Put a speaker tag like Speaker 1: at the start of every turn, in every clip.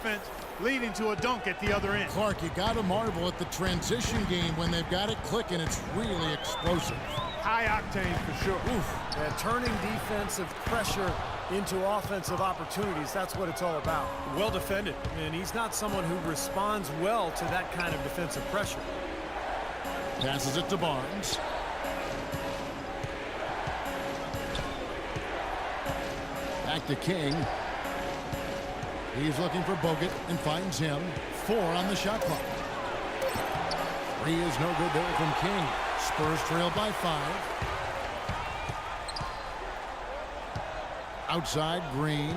Speaker 1: defense, leading to a dunk at the other end.
Speaker 2: Clark, you got to marvel at the transition game when they've got it clicking. It's really explosive.
Speaker 1: High octane for sure.
Speaker 3: Oof. Yeah, turning defensive pressure into offensive opportunities, that's what it's all about. Well defended, and he's not someone who responds well to that kind of defensive pressure.
Speaker 2: Passes it to Barnes. Back to King. He's looking for Bogut and finds him. 4 on the shot clock. 3 is no good there from King. Spurs trail by 5. Outside, Green.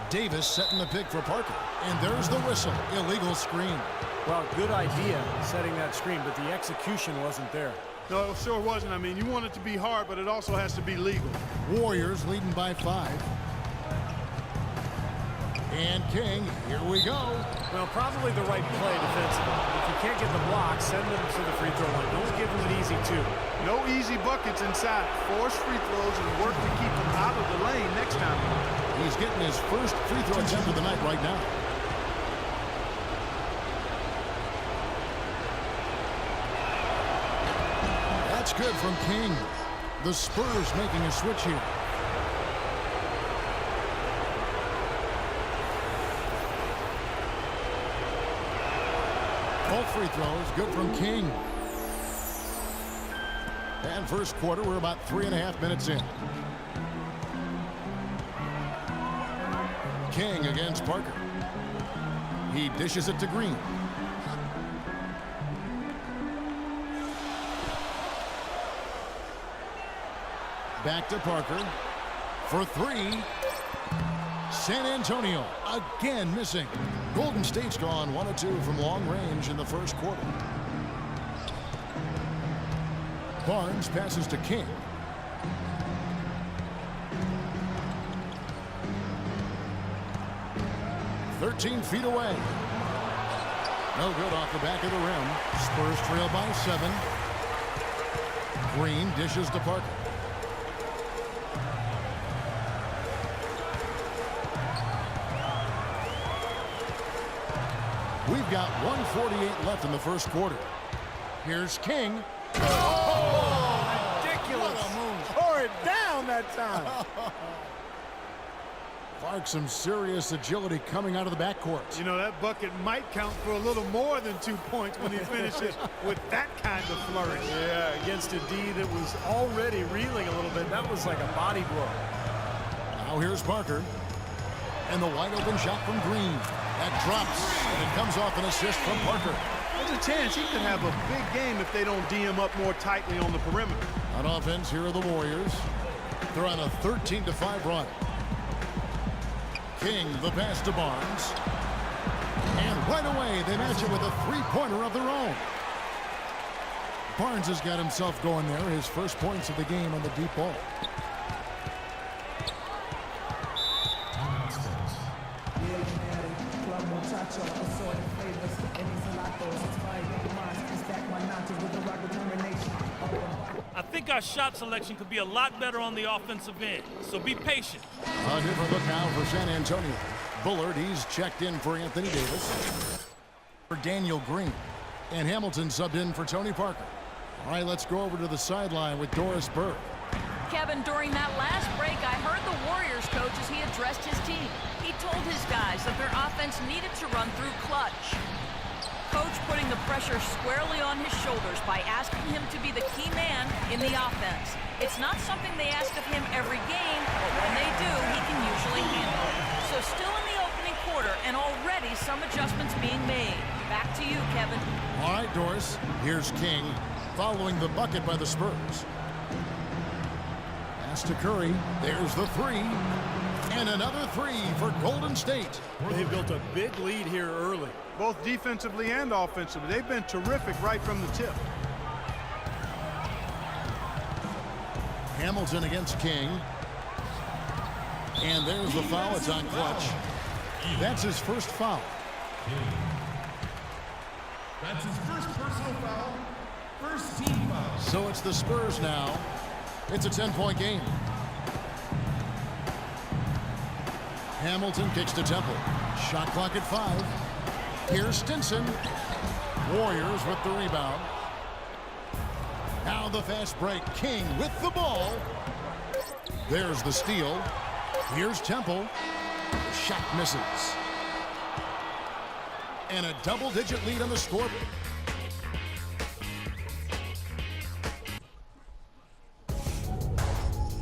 Speaker 2: Davis setting the pick for Parker. And there's the whistle. Illegal screen.
Speaker 3: Well, good idea setting that screen, but the execution wasn't there.
Speaker 1: No, it sure wasn't. I mean, you want it to be hard, but it also has to be legal.
Speaker 2: Warriors leading by 5. And King, here we go.
Speaker 3: Well, probably the right play defensively. If you can't get the block, send them to the free throw line. Don't give them an easy 2.
Speaker 1: No easy buckets inside. Force free throws and work to keep them out of the lane next time.
Speaker 2: He's getting his first free throw attempt of the night right now. That's good from King. The Spurs making a switch here. Both free throws good from King. And first quarter, we're about 3.5 minutes in. King against Parker. He dishes it to Green. Back to Parker for 3. San Antonio again missing. Golden State's gone 1 of 2 from long range in the first quarter. Barnes passes to King. "13 feet away. No good off the back of the rim. Spurs trail by 7. Green dishes to Parker. We've got 1:48 left in the first quarter. Here's King.
Speaker 3: Oh, ridiculous.
Speaker 2: What a move.
Speaker 3: Tore it down that time.
Speaker 2: Clark, some serious agility coming out of the backcourt.
Speaker 1: You know, that bucket might count for a little more than 2 points when he finishes with that kind of flourish.
Speaker 3: Yeah, against a D that was already reeling a little bit. That was like a body blow.
Speaker 2: Now here's Parker. And the wide open shot from Green. That drops, and it comes off an assist from Parker.
Speaker 1: There's a chance he could have a big game if they don't D him up more tightly on the perimeter.
Speaker 2: On offense, here are the Warriors. They're on a 13-5 run. King, the pass to Barnes. And right away, they match it with a three-pointer of their own. Barnes has got himself going there. His first points of the game on the deep ball.
Speaker 4: I think our shot selection could be a lot better on the offensive end, so be patient.
Speaker 2: A different look now for San Antonio. Bullard, he's checked in for Anthony Davis. For Daniel Green. And Hamilton subbed in for Tony Parker. All right, let's go over to the sideline with Doris Burke.
Speaker 5: Kevin, during that last break, I heard the Warriors coach as he addressed his team. He told his guys that their offense needed to run through clutch. Coach putting the pressure squarely on his shoulders by asking him to be the key man in the offense. It's not something they ask of him every game, but when they do, he can usually handle it. So still in the opening quarter, and already some adjustments being made. Back to you, Kevin.
Speaker 2: All right, Doris. Here's King, following the bucket by the Spurs. Pass to Curry. There's the 3. And another 3 for Golden State.
Speaker 3: They built a big lead here early.
Speaker 1: Both defensively and offensively. They've been terrific right from the tip.
Speaker 2: Hamilton against King. And there's the foul. It's on Clutch. That's his first foul.
Speaker 6: That's his first personal foul. First team foul.
Speaker 2: So it's the Spurs now. It's a 10-point game. Hamilton kicks to Temple. Shot clock at 5. Here's Stinson. Warriors with the rebound. Now the fast break. King with the ball. There's the steal. Here's Temple. The shot misses. And a double-digit lead on the scoreboard.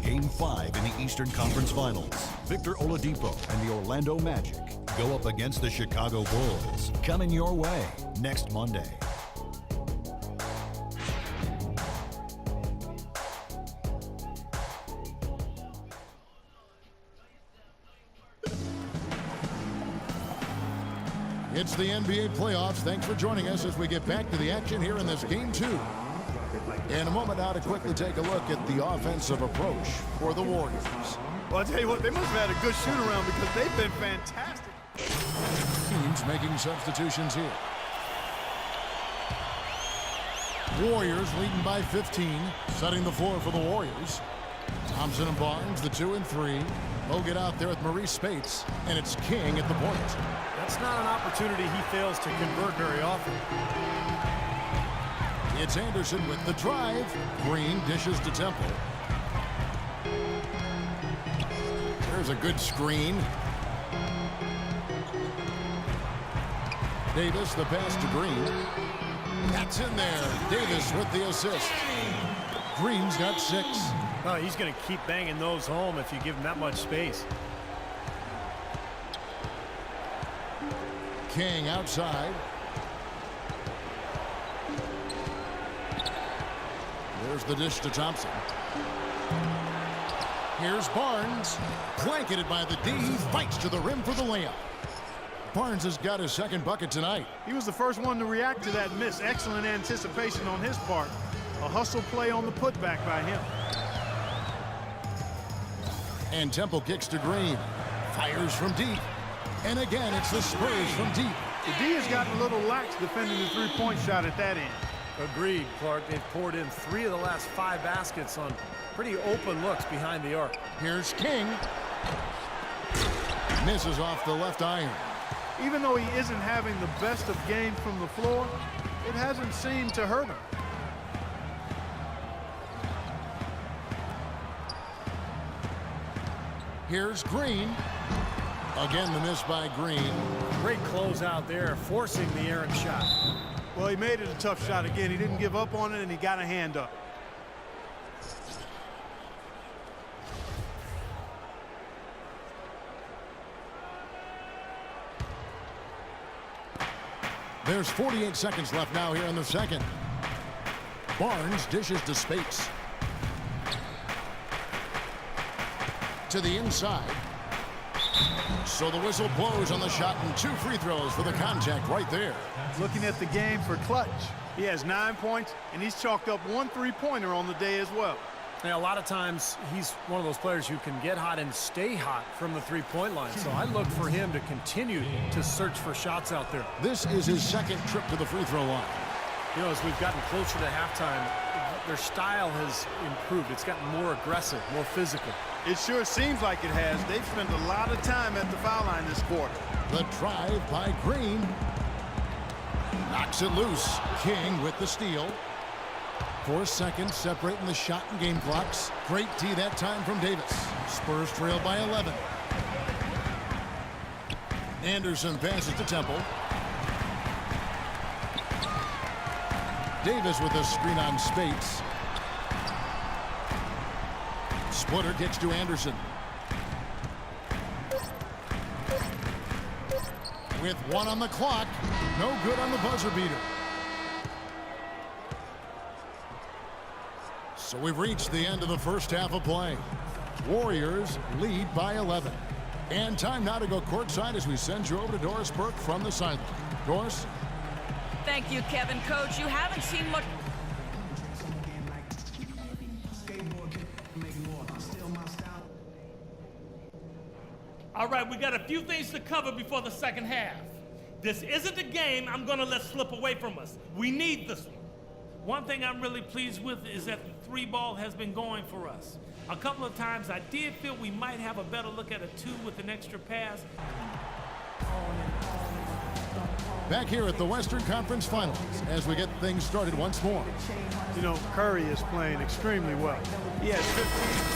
Speaker 7: Game 5 in the Eastern Conference Finals. Victor Oladipo and the Orlando Magic go up against the Chicago Bulls. Coming your way next Monday.
Speaker 2: It's the NBA playoffs. Thanks for joining us as we get back to the action here in this Game 2. In a moment now to quickly take a look at the offensive approach for the Warriors.
Speaker 1: Well, I'll tell you what, they must have had a good shoot-around because they've been fantastic.
Speaker 2: Teams making substitutions here. Warriors leading by 15, setting the floor for the Warriors. Thompson and Barnes, the 2 and 3. They'll get out there with Maurice Spates, and it's King at the point.
Speaker 3: That's not an opportunity he fails to convert very often.
Speaker 2: It's Andersen with the drive. Green dishes to Temple. There's a good screen. Davis, the pass to Green. That's in there. Davis with the assist. Green's got 6.
Speaker 3: Oh, he's going to keep banging those home if you give him that much space.
Speaker 2: King outside. There's the dish to Thompson. Here's Barnes. Blanketed by the D. He fights to the rim for the layup. Barnes has got his second bucket tonight.
Speaker 1: He was the first one to react to that miss. Excellent anticipation on his part. A hustle play on the putback by him.
Speaker 2: And Temple kicks to Green. Fires from deep. And again, it's the Spurs from deep.
Speaker 1: The D has gotten a little lax defending the three-point shot at that end.
Speaker 3: Agreed, Clark. They've poured in 3 of the last 5 baskets on pretty open looks behind the arc.
Speaker 2: Here's King. Misses off the left iron.
Speaker 1: Even though he isn't having the best of games from the floor, it hasn't seemed to hurt him.
Speaker 2: Here's Green. Again, the miss by Green.
Speaker 3: Great closeout there, forcing the errant shot.
Speaker 1: Well, he made it a tough shot again. He didn't give up on it, and he got a hand up.
Speaker 2: There's 48 seconds left now here in the second. Barnes dishes to Spates. To the inside. So the whistle blows on the shot and 2 free throws for the contact right there.
Speaker 1: Looking at the game for clutch. He has 9 points, and he's chalked up 1 3-pointer on the day as well.
Speaker 3: Yeah, a lot of times he's one of those players who can get hot and stay hot from the three-point line. So I look for him to continue to search for shots out there.
Speaker 2: This is his second trip to the free throw line.
Speaker 3: You know, as we've gotten closer to halftime, their style has improved. It's gotten more aggressive, more physical.
Speaker 1: It sure seems like it has. They've spent a lot of time at the foul line this quarter.
Speaker 2: The drive by Green. Knocks it loose. King with the steal. 4 seconds separating the shot and game clocks. Great tee that time from Davis. Spurs trail by 11. Andersen passes to Temple. Davis with a screen on Spates. Splitter kicks to Andersen. With 1 on the clock. No good on the buzzer beater. So we've reached the end of the first half of play. Warriors lead by 11. And time now to go courtside as we send you over to Doris Burke from the sideline. Doris?
Speaker 5: Thank you, Kevin. Coach, you haven't seen much.
Speaker 4: All right, we got a few things to cover before the second half. This isn't a game I'm going to let slip away from us. We need this one. One thing I'm really pleased with is that the 3 ball has been going for us. A couple of times I did feel we might have a better look at a 2 with an extra pass.
Speaker 2: Back here at the Western Conference Finals as we get things started once more.
Speaker 1: You know, Curry is playing extremely well.
Speaker 8: He has 15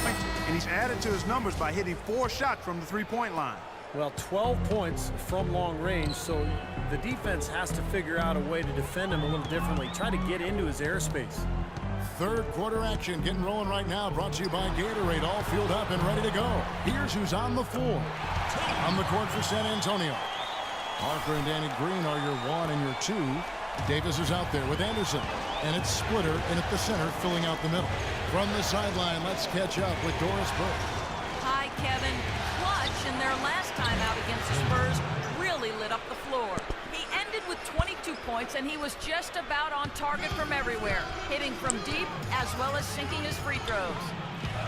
Speaker 8: points, and he's added to his numbers by hitting 4 shots from the three-point line.
Speaker 3: Well, 12 points from long range, so the defense has to figure out a way to defend him a little differently, try to get into his airspace.
Speaker 2: Third quarter action getting rolling right now, brought to you by Gatorade, all fueled up and ready to go. Here's who's on the floor. On the court for San Antonio. Parker and Danny Green are your 1 and your 2. Davis is out there with Andersen, and it's Splitter in at the center, filling out the middle. From the sideline, let's catch up with Doris Burke.
Speaker 5: Hi, Kevin. Clutch in their last time out against the Spurs really lit up the floor. He ended with 22 points, and he was just about on target from everywhere, hitting from deep as well as sinking his free throws.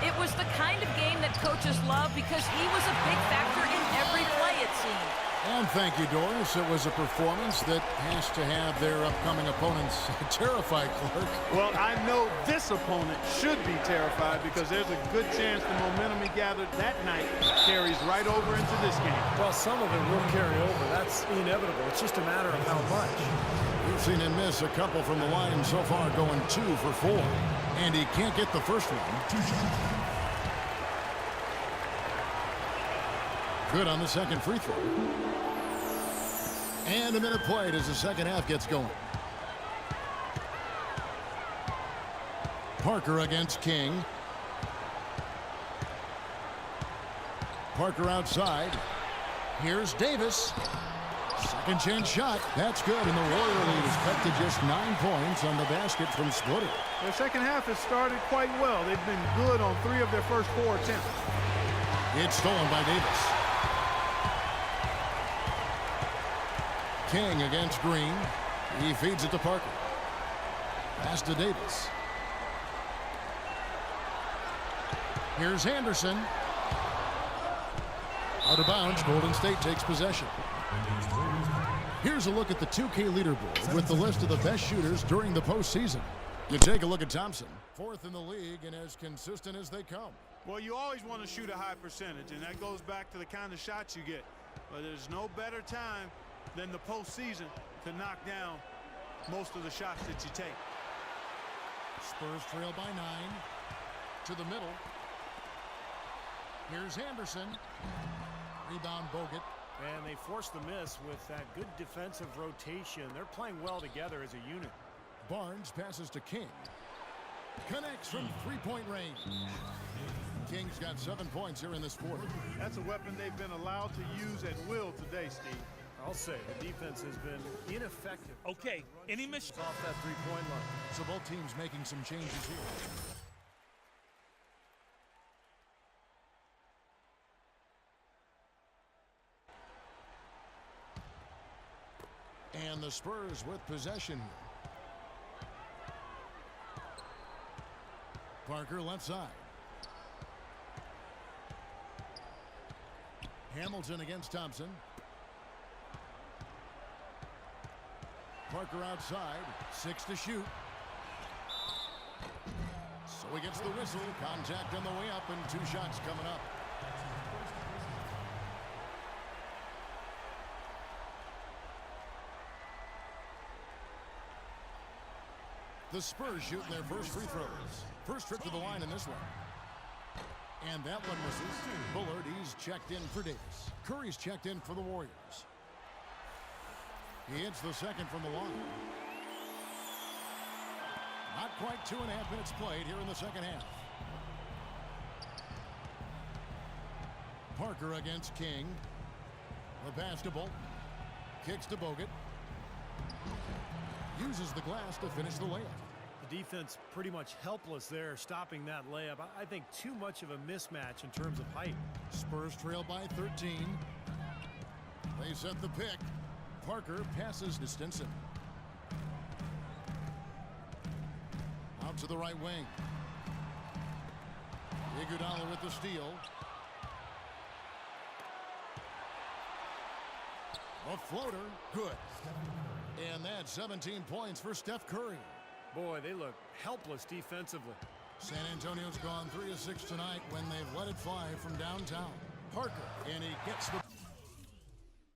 Speaker 5: It was the kind of game that coaches love because he was a big factor in every play, it seemed.
Speaker 2: And thank you, Doris. It was a performance that has to have their upcoming opponents terrified, Clark.
Speaker 1: Well, I know this opponent should be terrified because there's a good chance the momentum he gathered that night carries right over into this game.
Speaker 3: Well, some of it will carry over. That's inevitable. It's just a matter of how much.
Speaker 2: We've seen him miss a couple from the line so far, going 2 for 4. And he can't get the first one. Good on the second free throw. And a minute played as the second half gets going. Parker against King. Parker outside. Here's Davis. Second chance shot. That's good, and the Warrior lead is cut to just 9 points on the basket from Splitter.
Speaker 1: Their second half has started quite well. They've been good on 3 of their first 4 attempts.
Speaker 2: It's stolen by Davis. King against Green. He feeds it to Parker. Pass to Davis. Here's Andersen. Out of bounds, Golden State takes possession. Here's a look at the 2K leaderboard with the list of the best shooters during the postseason. You take a look at Thompson, 4th in the league and as consistent as they come.
Speaker 1: Well, you always want to shoot a high percentage, and that goes back to the kind of shots you get. But there's no better time than the postseason to knock down most of the shots that you take.
Speaker 2: Spurs trail by 9. To the middle. Here's Andersen. Rebound Bogut.
Speaker 3: And they force the miss with that good defensive rotation. They're playing well together as a unit.
Speaker 2: Barnes passes to King. Connects from 3-point range. King's got 7 points here in this quarter.
Speaker 1: That's a weapon they've been allowed to use at will today, Steve.
Speaker 3: I'll say the defense has been ineffective.
Speaker 4: Okay, any miss
Speaker 3: off that 3-point line.
Speaker 2: So both teams making some changes here. And the Spurs with possession here. Parker left side. Hamilton against Thompson. Parker outside, 6 to shoot. So he gets the whistle. Contact on the way up and 2 shots coming up. The Spurs shooting their first free throws. First trip to the line in this one. And that one misses. Bullard, he's checked in for Davis. Curry's checked in for the Warriors. He hits the second from the line. Not quite 2.5 minutes played here in the second half. Parker against King. The pass to Bolton. Kicks to Bogut. Uses the glass to finish the layup.
Speaker 3: The defense pretty much helpless there, stopping that layup. I think too much of a mismatch in terms of height.
Speaker 2: Spurs trail by 13. They set the pick. Parker passes to Stinson. Out to the right wing. Iguodala with the steal. A floater, good. And that's 17 points for Steph Curry.
Speaker 3: Boy, they look helpless defensively.
Speaker 2: San Antonio's gone 3 of 6 tonight when they've let it fly from downtown. Parker, and he gets the